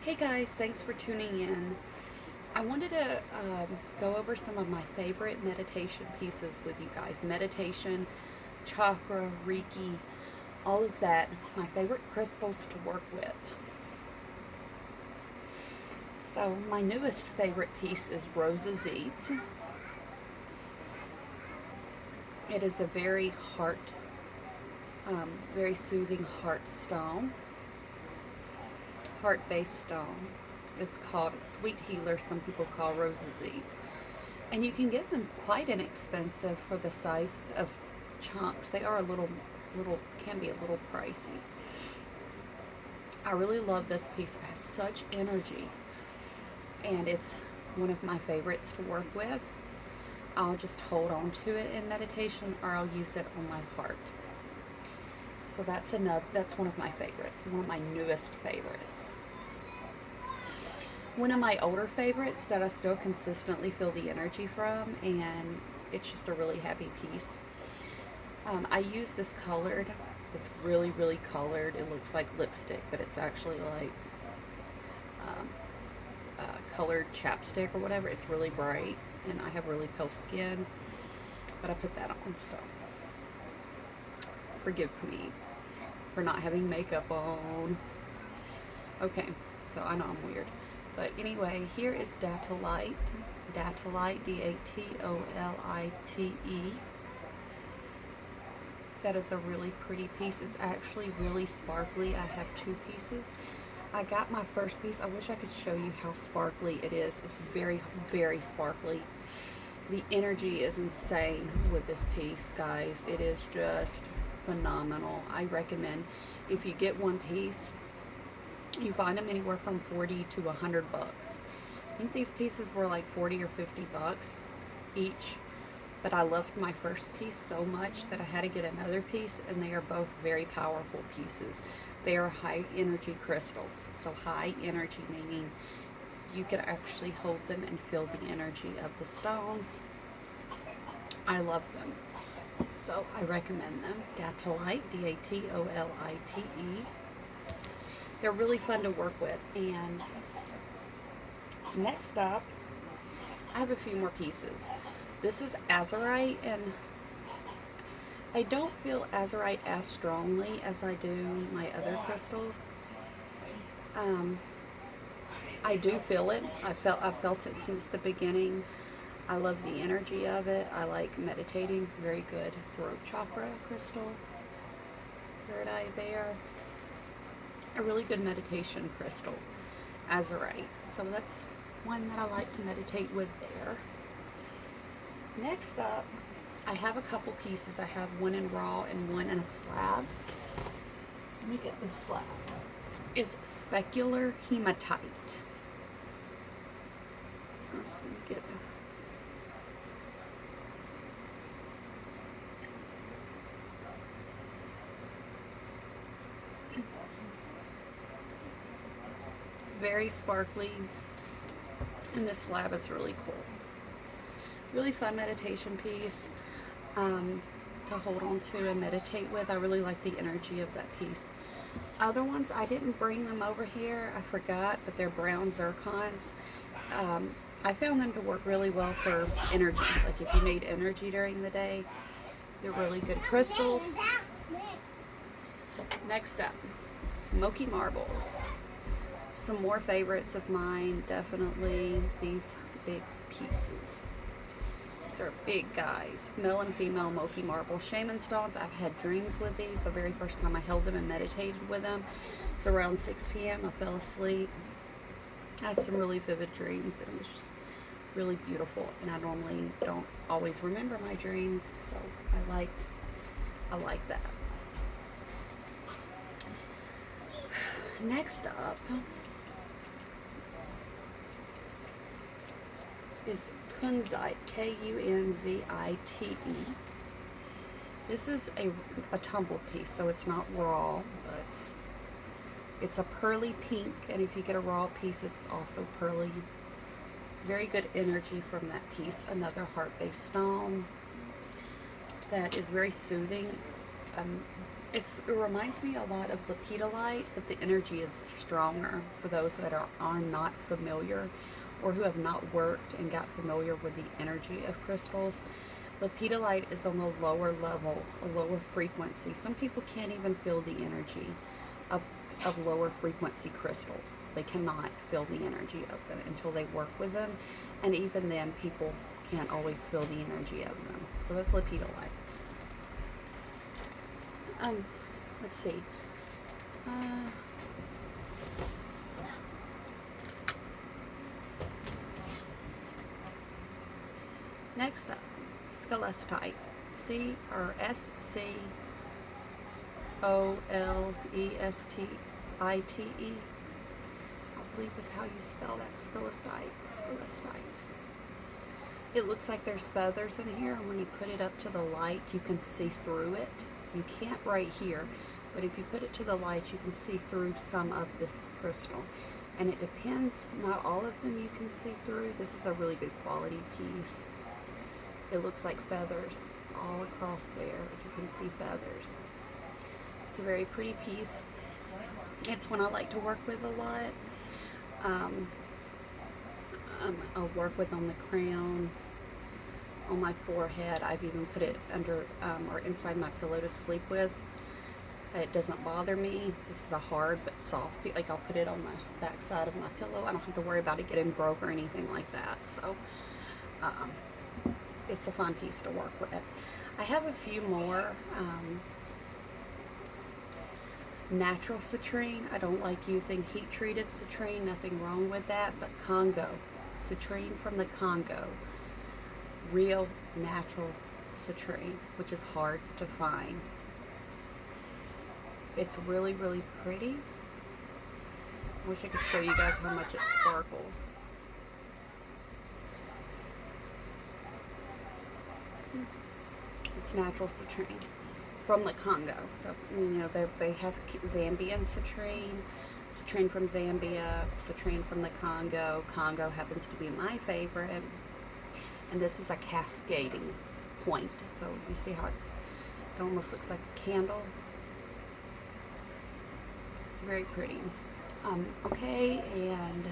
Hey guys, thanks for tuning in. I wanted to go over some of my favorite meditation pieces with you guys. Meditation, chakra, Reiki, all of that. My favorite crystals to work with. So my newest favorite piece is Roset. It is a very very soothing heart stone. Heart-based stone. It's called Sweet Healer. Some people call Roset, and you can get them quite inexpensive for the size of chunks. They are can be a little pricey. I really love this piece. It has such energy, and it's one of my favorites to work with. I'll just hold on to it in meditation, or I'll use it on my heart. So that's one of my favorites, one of my newest favorites. One of my older favorites that I still consistently feel the energy from, and it's just a really happy piece. I use this colored. It's really, really colored. It looks like lipstick, but it's actually like colored chapstick or whatever. It's really bright, and I have really pale skin, but I put that on, so forgive me for not having makeup on. Okay, so I know I'm weird. But anyway, here is Datalite. Datalite, D-A-T-O-L-I-T-E. That is a really pretty piece. It's actually really sparkly. I have two pieces. I got my first piece. I wish I could show you how sparkly it is. It's very, very sparkly. The energy is insane with this piece, guys. It is just phenomenal. I recommend if you get one piece, you find them anywhere from 40 to 100 bucks. I think these pieces were like 40 or 50 bucks each, but I loved my first piece so much that I had to get another piece, and they are both very powerful pieces. They are high energy crystals. So high energy meaning you can actually hold them and feel the energy of the stones. I love them. So I recommend them. Datalite, D-A-T-O-L-I-T-E. They're really fun to work with. And next up, I have a few more pieces. This is Azurite, and I don't feel Azurite as strongly as I do my other crystals. I do feel it. I've felt it since the beginning. I love the energy of it. I like meditating. Very good throat chakra crystal. Third eye there. A really good meditation crystal, Azurite. So that's one that I like to meditate with there. Next up, I have a couple pieces. I have one in raw and one in a slab. Let me get this slab. It's specular hematite. Let's get it. Very sparkly, and this slab is really cool. Really fun meditation piece to hold on to and meditate with. I really like the energy of that piece. Other ones, I didn't bring them over here. I forgot, but they're brown zircons. I found them to work really well for energy. Like if you need energy during the day, they're really good crystals. Next up, Mochi Marbles. Some more favorites of mine, definitely these big pieces. These are big guys. Male and female Mochi Marble shaman stones. I've had dreams with these. The very first time I held them and meditated with them, it's around 6 p.m. I fell asleep. I had some really vivid dreams, and it was just really beautiful. And I normally don't always remember my dreams, so I like that. Next up is Kunzite, K-U-N-Z-I-T-E. This is a tumbled piece, so it's not raw, but it's a pearly pink, and if you get a raw piece, it's also pearly. Very good energy from that piece. Another heart-based stone that is very soothing. It reminds me a lot of lepidolite, but the energy is stronger for those that are not familiar or who have not worked and got familiar with the energy of crystals. Lepidolite is on a lower level, a lower frequency. Some people can't even feel the energy of, of lower frequency crystals. They cannot feel the energy of them until they work with them. And even then, people can't always feel the energy of them. So that's lepidolite. Let's see. Next up, Skilless. Scolestite. I believe is how you spell that. Skilless. It looks like there's feathers in here, and when you put it up to the light, you can see through it. You can't right here, but if you put it to the light, you can see through some of this crystal. And it depends, not all of them you can see through. This is a really good quality piece. It looks like feathers all across there, like you can see feathers. It's a very pretty piece. It's one I like to work with a lot. I'll work with on the crown, on my forehead. I've even put it under or inside my pillow to sleep with. It doesn't bother me. This is a hard but soft, like I'll put it on the back side of my pillow. I don't have to worry about it getting broke or anything like that. So it's a fun piece to work with. I have a few more natural citrine. I don't like using heat treated citrine, nothing wrong with that, but Congo, citrine from the Congo, real natural citrine, which is hard to find. It's really, really pretty. I wish I could show you guys how much it sparkles. It's natural citrine from the Congo. So, you know, they have Zambian citrine from Zambia, citrine from the Congo. Congo happens to be my favorite. And this is a cascading point. So you see how it almost looks like a candle. It's very pretty. Okay, and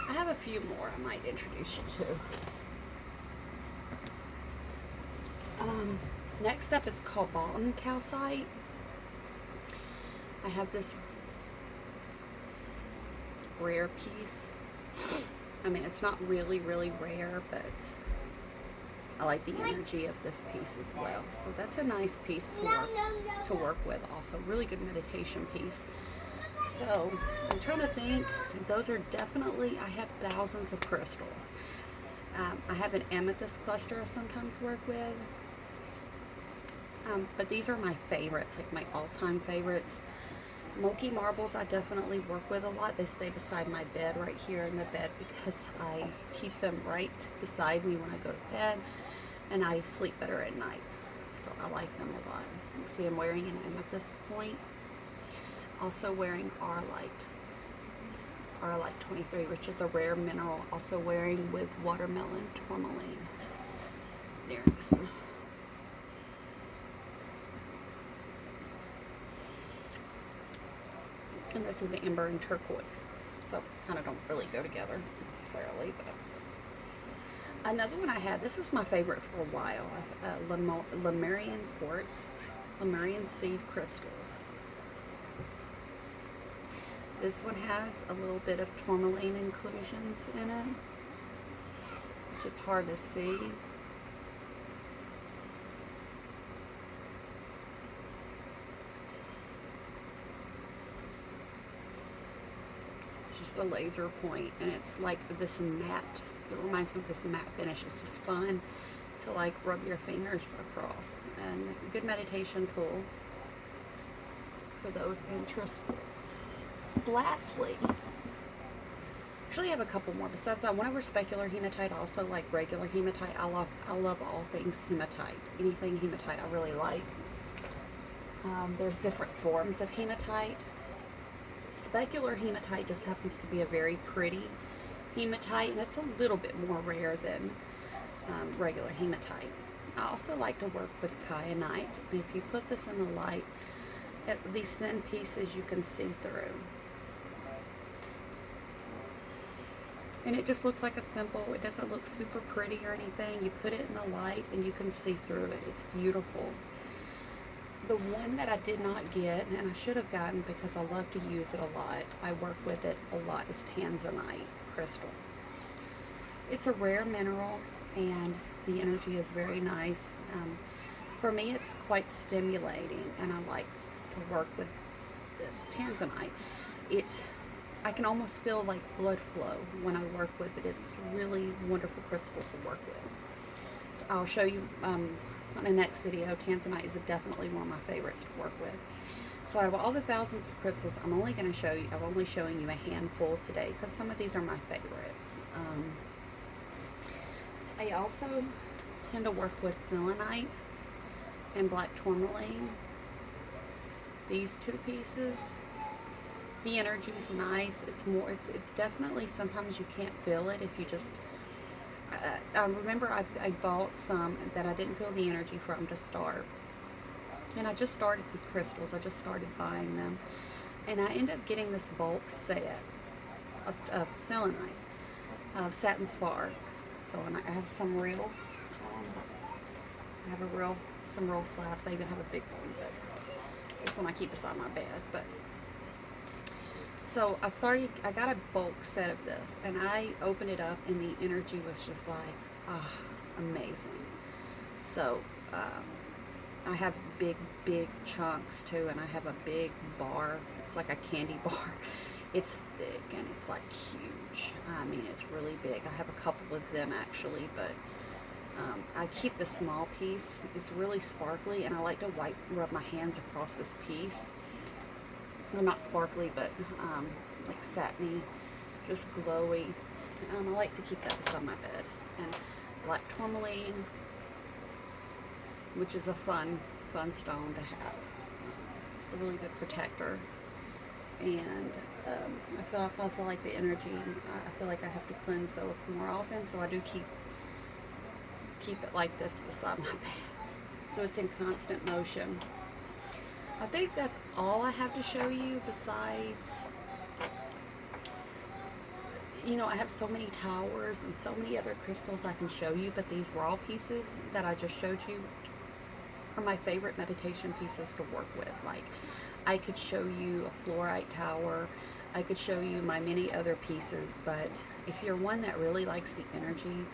I have a few more I might introduce you to. Next up is Cobalt and calcite. I have this rare piece. I mean, it's not really, really rare, but I like the energy of this piece as well. So that's a nice piece to work with also. Really good meditation piece. So I'm trying to think. Those are definitely, I have thousands of crystals. I have an amethyst cluster I sometimes work with. But these are my favorites, like my all-time favorites. Mochi marbles I definitely work with a lot. They stay beside my bed right here in the bed because I keep them right beside me when I go to bed, and I sleep better at night. So I like them a lot. You see I'm wearing an amethyst point. Also wearing Arlite 23, which is a rare mineral. Also wearing with watermelon tourmaline. There it is. And this is amber and turquoise, so kind of don't really go together necessarily. But another one I had, this was my favorite for a while, Lemurian Quartz, Lemurian Seed Crystals. This one has a little bit of tourmaline inclusions in it, which it's hard to see. It's just a laser point, and it's like this matte. It reminds me of this matte finish. It's just fun to like rub your fingers across, and good meditation tool for those interested. Lastly, actually I have a couple more. Besides, I want to wear specular hematite. I also like regular hematite. I love all things hematite. Anything hematite I really like. There's different forms of hematite. Specular hematite just happens to be a very pretty hematite, and it's a little bit more rare than regular hematite. I also like to work with kyanite. If you put this in the light, these thin pieces you can see through. And it just looks like a simple, it doesn't look super pretty or anything. You put it in the light and you can see through it. It's beautiful. The one that I did not get, and I should have gotten because I love to use it a lot, I work with it a lot, is Tanzanite Crystal. It's a rare mineral and the energy is very nice. For me, it's quite stimulating, and I like to work with Tanzanite. I can almost feel like blood flow when I work with it. It's really wonderful crystal to work with. I'll show you on the next video. Tanzanite is definitely one of my favorites to work with. So out of all the thousands of crystals, I'm only showing you a handful today because some of these are my favorites. I also tend to work with selenite and black tourmaline. These two pieces. The energy is nice. It's definitely, sometimes you can't feel it if you just, I remember I bought some that I didn't feel the energy from to start. And I just started with crystals. I just started buying them. And I ended up getting this bulk set of selenite, of satin spar. So I have some real, some real slabs. I even have a big one, but this one I keep beside my bed. But so I got a bulk set of this, and I opened it up, and the energy was just like, amazing. So, I have big chunks too, and I have a big bar. It's like a candy bar. It's thick, and it's like huge. I mean, it's really big. I have a couple of them actually, but I keep the small piece. It's really sparkly, and I like to rub my hands across this piece. Well, not sparkly, but like satiny, just glowy. I like to keep that beside my bed. And black tourmaline, which is a fun stone to have. It's a really good protector. And I feel like the energy, I feel like I have to cleanse those more often, so I do keep it like this beside my bed. So it's in constant motion. I think that's all I have to show you besides, you know, I have so many towers and so many other crystals I can show you, but these raw pieces that I just showed you are my favorite meditation pieces to work with. Like, I could show you a fluorite tower, I could show you my many other pieces, but if you're one that really likes the energy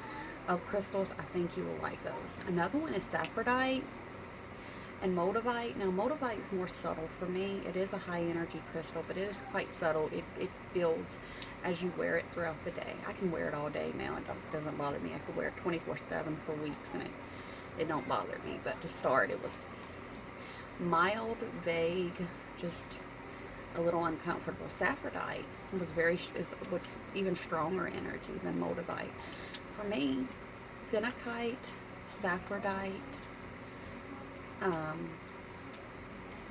of crystals, I think you will like those. Another one is Saphrodite and Moldavite. Now, Moldavite is more subtle for me. It is a high energy crystal, but it is quite subtle. It builds as you wear it throughout the day. I can wear it all day now. It doesn't bother me. I could wear it 24/7 for weeks, and it don't bother me. But to start, it was mild, vague, just a little uncomfortable. Saphrodite was even stronger energy than Moldavite. For me, phenakite, Saphrodite,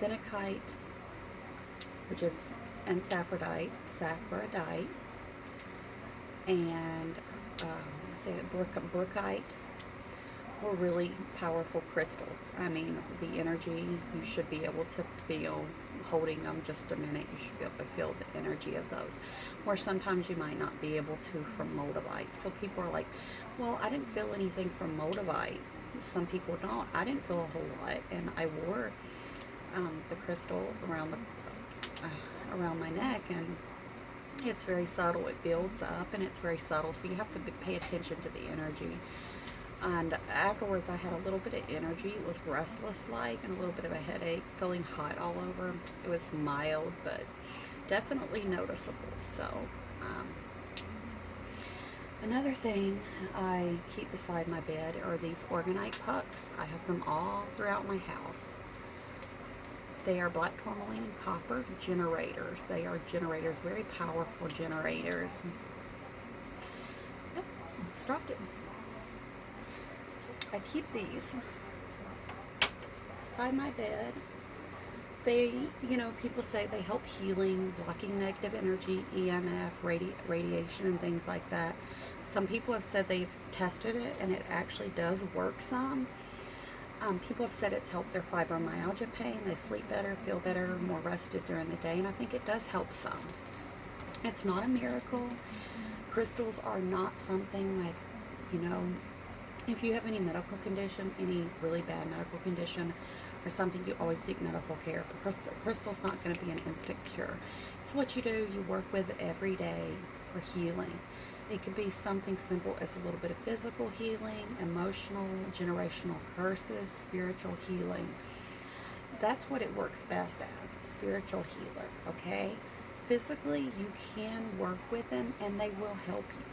phenakite, and Saphrodite, and brookite were really powerful crystals. I mean, the energy, you should be able to feel, holding them just a minute, you should be able to feel the energy of those, where sometimes you might not be able to from Moldavite. So people are like, well, I didn't feel anything from Moldavite. Some people don't. I didn't feel a whole lot, and I wore the crystal around my neck, and it's very subtle. It builds up, and it's very subtle, so you have to pay attention to the energy. And afterwards, I had a little bit of energy. It was restless-like, and a little bit of a headache, feeling hot all over. It was mild, but definitely noticeable. So, another thing I keep beside my bed are these organite pucks. I have them all throughout my house. They are black tourmaline and copper generators. They are generators, very powerful generators. Oh, almost dropped it. So I keep these beside my bed. They, you know, people say they help healing, blocking negative energy, EMF, radiation, and things like that. Some people have said they've tested it, and it actually does work some. People have said it's helped their fibromyalgia pain. They sleep better, feel better, more rested during the day, and I think it does help some. It's not a miracle. Crystals are not something that, you know, if you have any medical condition, any really bad medical condition, or something, you always seek medical care. Because crystal's not going to be an instant cure. It's what you do. You work with it every day for healing. It could be something simple as a little bit of physical healing, emotional, generational curses, spiritual healing. That's what it works best as, a spiritual healer, okay? Physically, you can work with them and they will help you.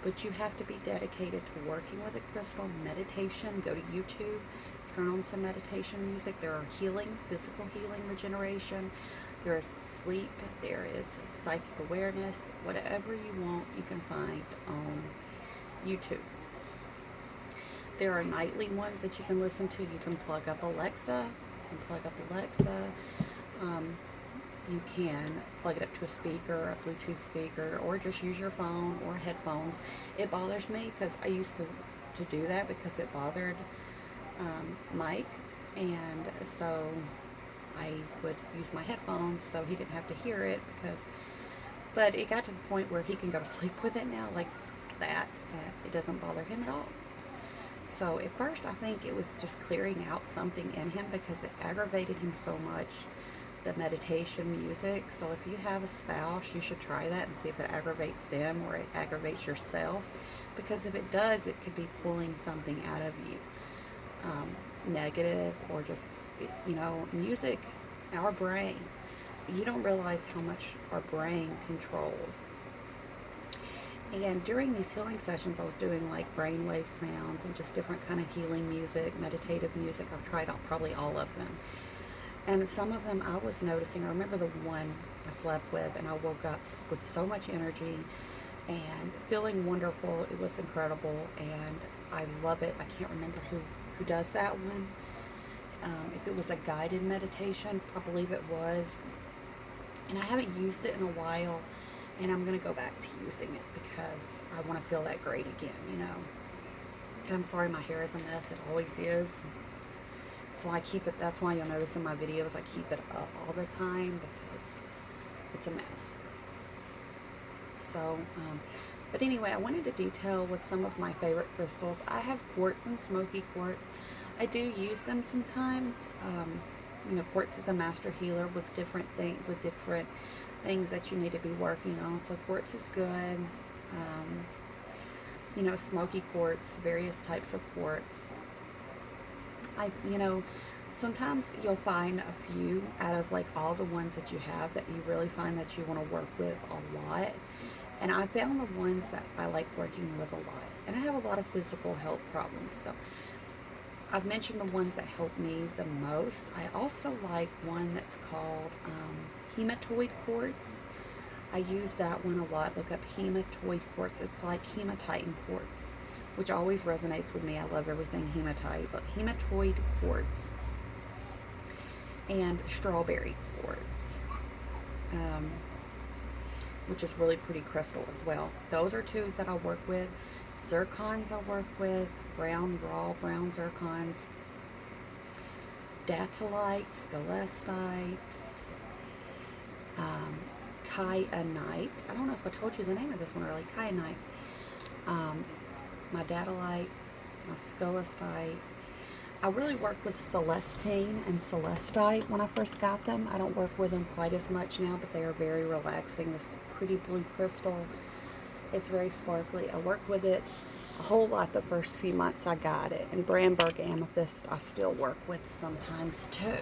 But you have to be dedicated to working with a crystal. Meditation, go to YouTube, turn on some meditation music. There are healing, physical healing, regeneration. There is sleep. There is psychic awareness. Whatever you want, you can find on YouTube. There are nightly ones that you can listen to. You can plug up Alexa. You can plug it up to a speaker, a Bluetooth speaker, or just use your phone or headphones. It bothers me because I used to do that because it bothered Mike, and so I would use my headphones so he didn't have to hear it, but it got to the point where he can go to sleep with it now, like that, and it doesn't bother him at all. So at first I think it was just clearing out something in him because it aggravated him so much, the meditation music. So if you have a spouse, you should try that and see if it aggravates them or it aggravates yourself, because if it does, it could be pulling something out of you, negative, or just, you know, music, our brain, you don't realize how much our brain controls. And during these healing sessions, I was doing like brainwave sounds and just different kind of healing music, meditative music. I've tried probably all of them. And some of them I was noticing. I remember the one I slept with and I woke up with so much energy and feeling wonderful. It was incredible and I love it. I can't remember who does that one. If it was a guided meditation, I believe it was. And I haven't used it in a while, and I'm going to go back to using it because I want to feel that great again, you know. And I'm sorry my hair is a mess. It always is. So I keep it, that's why you'll notice in my videos I keep it up all the time, because it's a mess. So, but anyway, I wanted to detail with some of my favorite crystals. I have quartz and smoky quartz. I do use them sometimes. You know, quartz is a master healer with different things that you need to be working on. So quartz is good. You know, smoky quartz, various types of quartz. You know, sometimes you'll find a few out of like all the ones that you have that you really find that you want to work with a lot. And I found the ones that I like working with a lot. And I have a lot of physical health problems. So I've mentioned the ones that help me the most. I also like one that's called Hematite Quartz. I use that one a lot. Look up Hematite Quartz. It's like Hematite Quartz, which always resonates with me. I love everything hematite, but Hematite Quartz and Strawberry Quartz, which is really pretty crystal as well. Those are two that I work with. Zircons I work with, raw brown zircons, Datolite, Skilless, Kyanite. I don't know if I told you the name of this one early. Kyanite. My Datolite, my Skilless. I really worked with Celestine and Celestite when I first got them. I don't work with them quite as much now, but they are very relaxing. This pretty blue crystal. It's very sparkly. I worked with it a whole lot the first few months I got it. And Bramberg Amethyst I still work with sometimes too,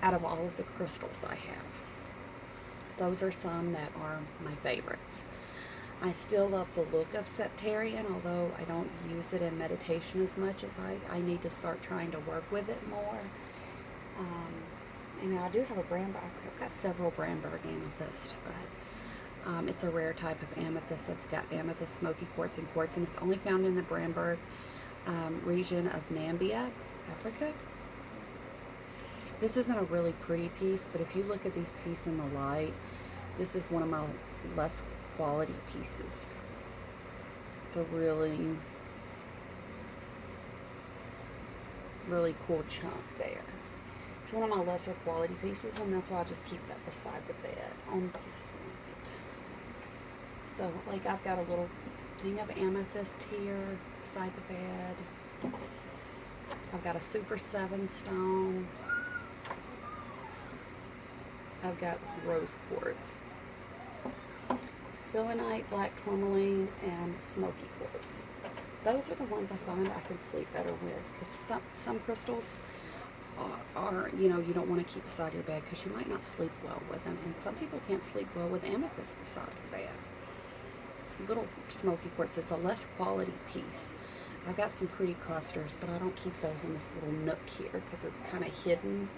out of all of the crystals I have. Those are some that are my favorites. I still love the look of Septarian, although I don't use it in meditation as much as I need to start trying to work with it more. And I do have a Bramberg. I've got several Bramberg Amethyst, but it's a rare type of amethyst that's got amethyst, smoky quartz, and quartz, and it's only found in the Bramberg region of Namibia, Africa. This isn't a really pretty piece, but if you look at these pieces in the light, this is one of my less quality pieces. It's a really really cool chunk there. It's one of my lesser quality pieces, and that's why I just keep that beside the bed on pieces of wood. So, like, I've got a little thing of amethyst here beside the bed. I've got a Super 7 stone. I've got rose quartz, selenite, black tourmaline, and smoky quartz. Those are the ones I find I can sleep better with, because some crystals are, you know, you don't want to keep beside your bed because you might not sleep well with them, and some people can't sleep well with amethyst beside their bed. It's a little smoky quartz. It's a less quality piece. I've got some pretty clusters, but I don't keep those in this little nook here because it's kind of hidden.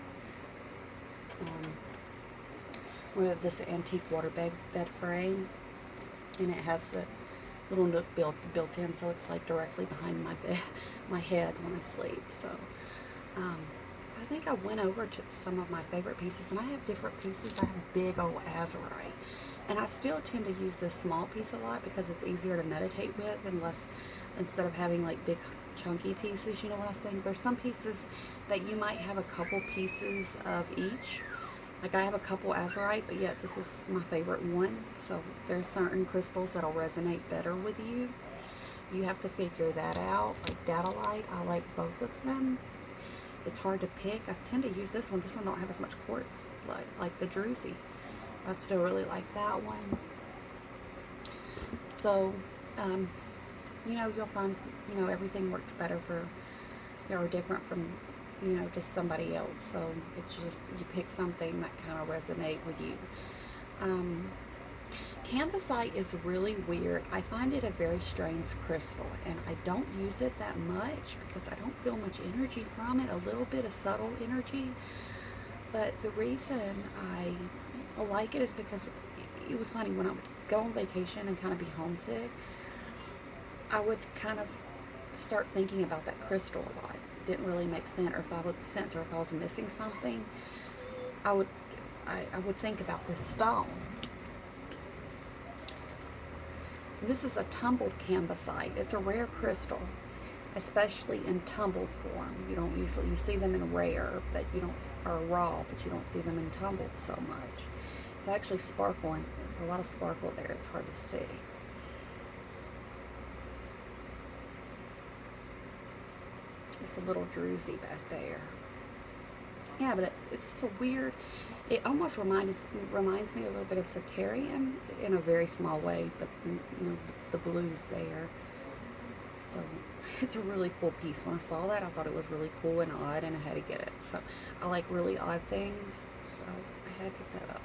We have this antique water bed frame, and it has the little nook built in, so it's like directly behind my bed, my head when I sleep. So I think I went over to some of my favorite pieces, and I have different pieces. I have big old azurite, and I still tend to use this small piece a lot because it's easier to meditate with, instead of having like big chunky pieces. You know what I'm saying? There's some pieces that you might have a couple pieces of each. Like, I have a couple azurite, but yet this is my favorite one. So there's certain crystals that'll resonate better with you. You have to figure that out. Like Datalite, I like both of them. It's hard to pick. I tend to use this one. This one don't have as much quartz, like the Druzy. I still really like that one. So, you know, you'll find, you know, everything works better for, or different from, you know, just somebody else. So it's just, you pick something that kind of resonate with you. Canvasite is really weird. I find it a very strange crystal, and I don't use it that much because I don't feel much energy from it. A little bit of subtle energy, but the reason I like it is because it was funny. When I would go on vacation and kind of be homesick, I would kind of start thinking about that crystal a lot. Didn't really make sense, or if I was missing something, I would think about this stone. This is a tumbled canvasite. It's a rare crystal, especially in tumbled form. You don't usually, you see them in rare, but you don't, or raw, but you don't see them in tumbled so much. It's actually sparkling, a lot of sparkle there. It's hard to see. It's a little druzy back there. Yeah, but it's so weird. It almost reminds me a little bit of Sectarian in a very small way, but you know, the blue's there. So it's a really cool piece. When I saw that, I thought it was really cool and odd, and I had to get it. So I like really odd things, so I had to pick that up.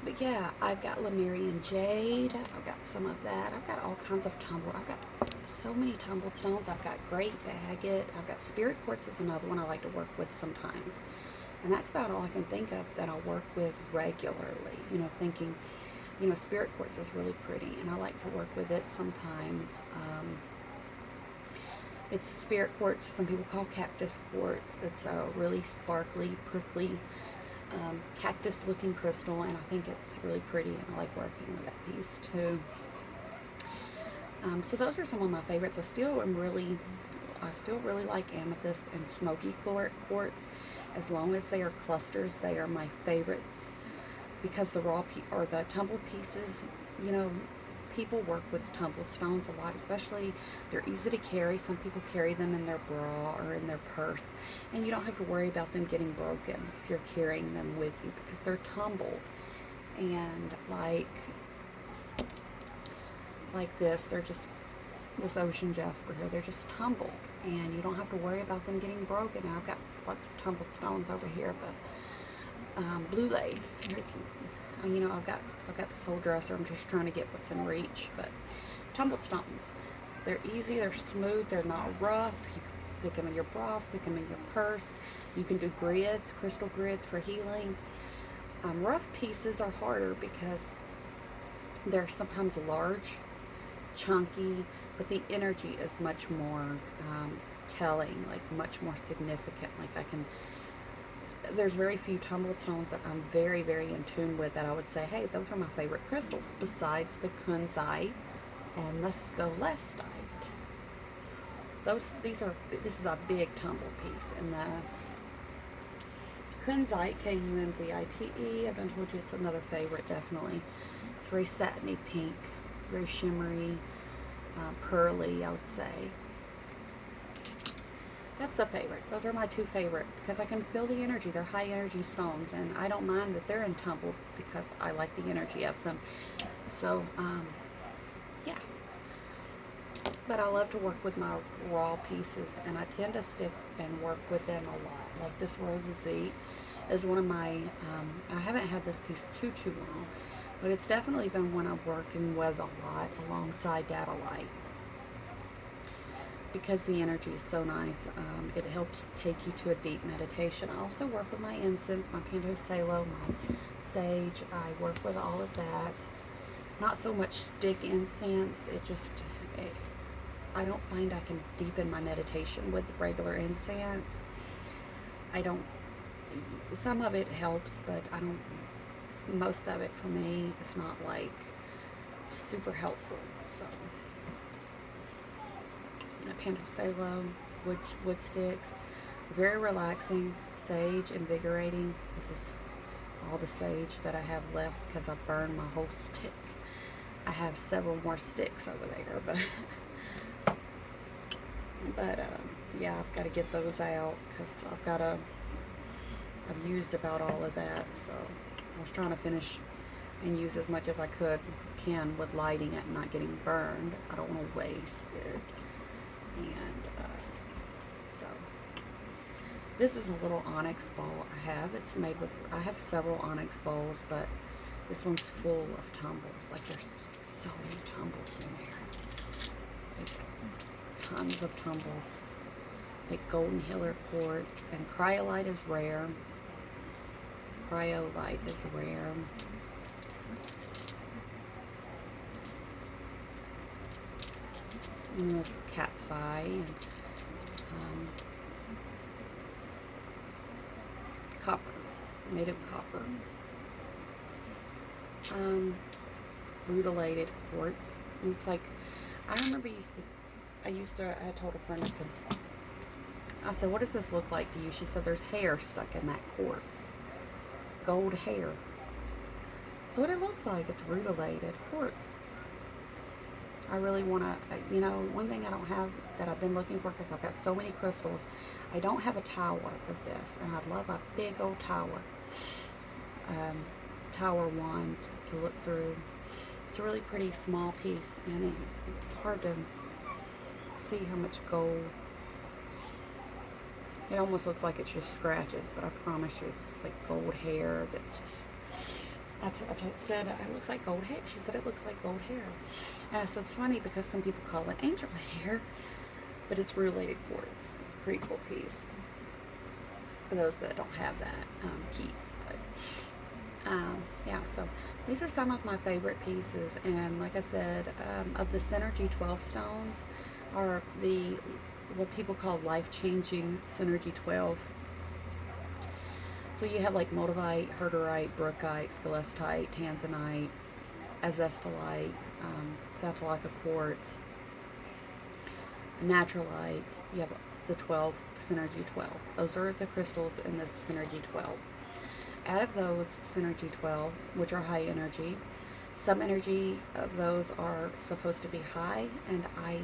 But yeah, I've got Lemurian Jade. I've got some of that. I've got all kinds of tumbled. I've got so many tumbled stones. I've got great agate. I've got spirit quartz is another one I like to work with sometimes. And that's about all I can think of that I'll work with regularly. You know, thinking, you know, spirit quartz is really pretty, and I like to work with it sometimes. It's spirit quartz. Some people call cactus quartz. It's a really sparkly, prickly, cactus looking crystal, and I think it's really pretty, and I like working with that piece too. So those are some of my favorites. I still really like amethyst and smoky quartz. As long as they are clusters, they are my favorites, because the the tumbled pieces, you know, people work with tumbled stones a lot, especially they're easy to carry. Some people carry them in their bra or in their purse, and you don't have to worry about them getting broken if you're carrying them with you, because they're tumbled. And like this, they're just, this ocean jasper here, they're just tumbled, and you don't have to worry about them getting broken. Now, I've got lots of tumbled stones over here, but blue lace, you know, I've got this whole dresser. I'm just trying to get what's in reach. But tumbled stones, they're easy, they're smooth, they're not rough. You can stick them in your bra, stick them in your purse. You can do grids, crystal grids for healing. Rough pieces are harder because they're sometimes large, chunky, but the energy is much more telling, like much more significant. Like there's very few tumbled stones that I'm very, very in tune with that I would say, hey, those are my favorite crystals, besides the kunzite and the scolestite. this is a big tumble piece. And the Kunzite, Kunzite, I've done told you it's another favorite, definitely. It's very satiny pink, very shimmery, pearly, I would say. That's a favorite. Those are my two favorite because I can feel the energy. They're high energy stones, and I don't mind that they're in tumble because I like the energy of them. So, yeah. But I love to work with my raw pieces, and I tend to stick and work with them a lot. Like this Roset is one of my, I haven't had this piece too long, but it's definitely been one I'm working with a lot alongside ATOL, because the energy is so nice. It helps take you to a deep meditation. I also work with my incense, my Panto Salo, my sage. I work with all of that. Not so much stick incense. I don't find I can deepen my meditation with regular incense. Some of it helps, but most of it for me is not like super helpful. So, Panto Salo, wood sticks, very relaxing, sage, invigorating. This is all the sage that I have left because I burned my whole stick. I have several more sticks over there, but yeah, I've got to get those out because I've used about all of that. So I was trying to finish and use as much as I can with lighting it and not getting burned. I don't want to waste it. And so this is a little onyx bowl I have. I have several onyx bowls, but this one's full of tumbles. Like there's so many tumbles in there. Like tons of tumbles. Like golden healer quartz, and cryolite is rare. Cryolite is rare. And this cat's eye, and copper, native copper. Rutilated quartz. Looks like, I remember I told a friend, I said, what does this look like to you? She said, there's hair stuck in that quartz. Gold hair. That's what it looks like. It's rutilated quartz. I really want to, one thing I don't have that I've been looking for, because I've got so many crystals, I don't have a tower of this, and I'd love a big old tower. Tower wand to look through. It's a really pretty small piece, and it's hard to see how much gold. It almost looks like it's just scratches, but I promise you it's like gold hair that's just, I said it looks like gold hair. She said it looks like gold hair. And I said it's funny because some people call it angel hair, but it's rutilated quartz. It's a pretty cool piece for those that don't have that piece. But yeah, so these are some of my favorite pieces. And like I said, of the Synergy 12 stones are what people call life-changing Synergy 12. So you have like Moldavite, Herderite, Brookite, Skilless, Tanzanite, Azestolite, Satellite Quartz, Naturalite. You have the 12, Synergy 12. Those are the crystals in this Synergy 12. Out of those Synergy 12, which are high energy, some energy of those are supposed to be high, and I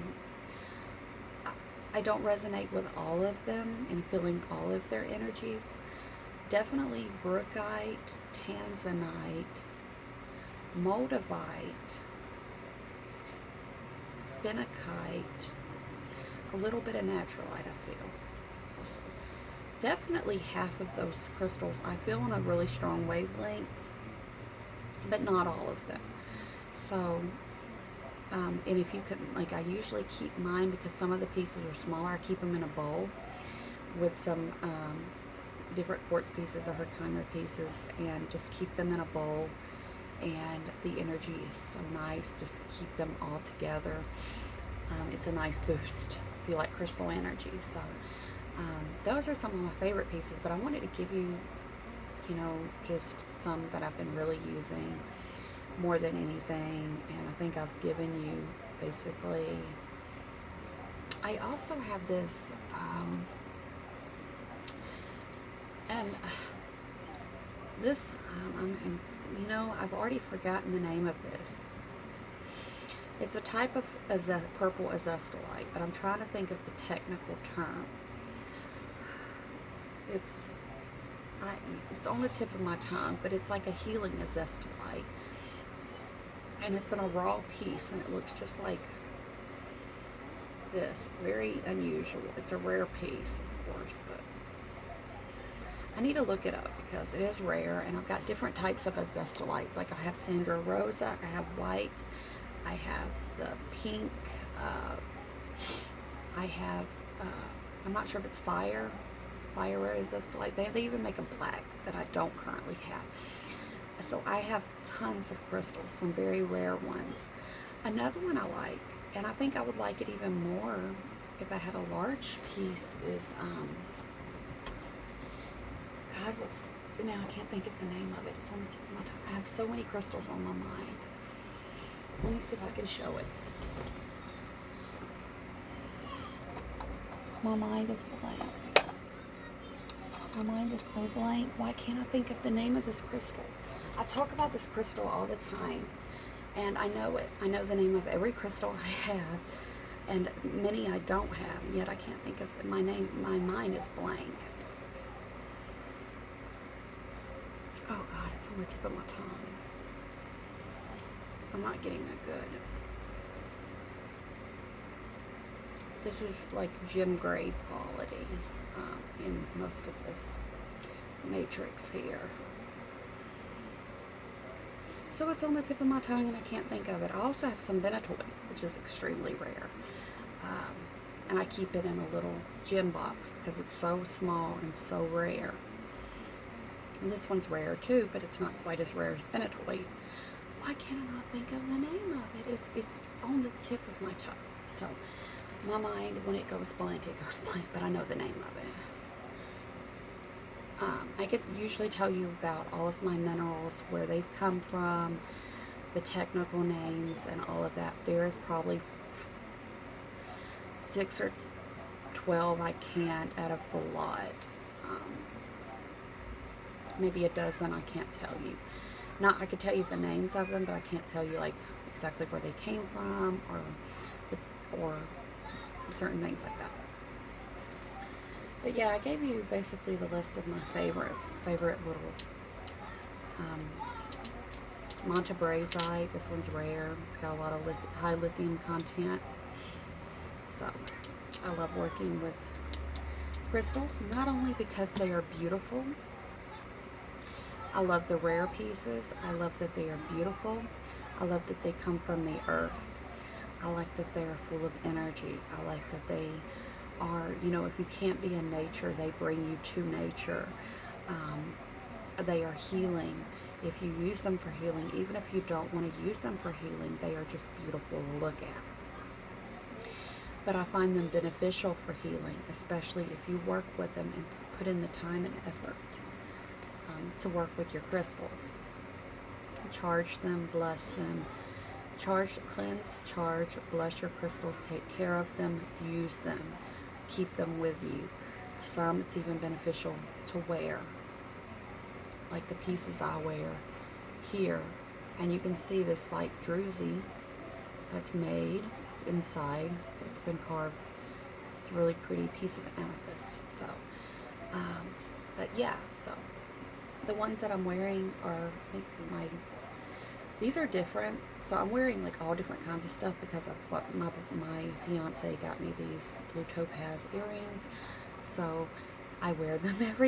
don't resonate with all of them and feeling all of their energies. Definitely Brookite, Tanzanite, Moldavite, Phenakite, a little bit of Naturalite I feel also. Definitely half of those crystals I feel on a really strong wavelength, but not all of them. So, and if you could, like, I usually keep mine, because some of the pieces are smaller, I keep them in a bowl with some different quartz pieces or Herkimer pieces, and just keep them in a bowl. And the energy is so nice just to keep them all together. It's a nice boost if you like crystal energy. So those are some of my favorite pieces, but I wanted to give you, just some that I've been really using more than anything. And I think I've given you basically I also have this, and this, you know, I've already forgotten the name of this. It's a type of purple azestolite, but I'm trying to think of the technical term. It's on the tip of my tongue, but it's like a healing azestolite. And it's in a raw piece, and it looks just like this. Very unusual. It's a rare piece, of course, but I need to look it up because it is rare, and I've got different types of azestolites. Like I have Sandra Rosa, I have white, I have the pink, I have, I'm not sure if it's fire rare azestolite. They even make a black that I don't currently have. So I have tons of crystals, some very rare ones. Another one I like, and I think I would like it even more if I had a large piece, is, God, now I can't think of the name of it. It's on the tip of my tongue. I have so many crystals on my mind. Let me see if I can show it. My mind is blank. My mind is so blank. Why can't I think of the name of this crystal? I talk about this crystal all the time, and I know it. I know the name of every crystal I have, and many I don't have, yet I can't think of my name. My mind is blank. Oh God, it's on the tip of my tongue. I'm not getting it good. This is like gem grade quality in most of this matrix here. So it's on the tip of my tongue and I can't think of it. I also have some benitoid, which is extremely rare. And I keep it in a little gem box because it's so small and so rare. And this one's rare too, but it's not quite as rare as benitoid. Why can't I not think of the name of it? It's on the tip of my tongue. So my mind, when it goes blank, but I know the name of it. I could usually tell you about all of my minerals, where they've come from, the technical names, and all of that. There is probably 6 or 12 I can't out of the lot. Maybe a dozen I can't tell you. I could tell you the names of them, but I can't tell you like exactly where they came from or certain things like that. But yeah, I gave you basically the list of my favorite little Montabrazite. This one's rare. It's got a lot of high lithium content. So I love working with crystals, not only because they are beautiful. I love the rare pieces. I love that they are beautiful. I love that they come from the earth. I like that they are full of energy. I like that they are, you know, if you can't be in nature, they bring you to nature. They are healing. If you use them for healing, even if you don't want to use them for healing, they are just beautiful to look at. But I find them beneficial for healing, especially if you work with them and put in the time and effort to work with your crystals. Charge them, bless them. Cleanse, charge, bless your crystals, take care of them, use them, keep them with you. Some it's even beneficial to wear, like the pieces I wear here. And you can see this like druzy that's made. It's inside. It's been carved. It's a really pretty piece of amethyst. So, but yeah, so the ones that I'm wearing are, I think these are different. So I'm wearing like all different kinds of stuff because that's what my fiance got me, these blue topaz earrings. So I wear them every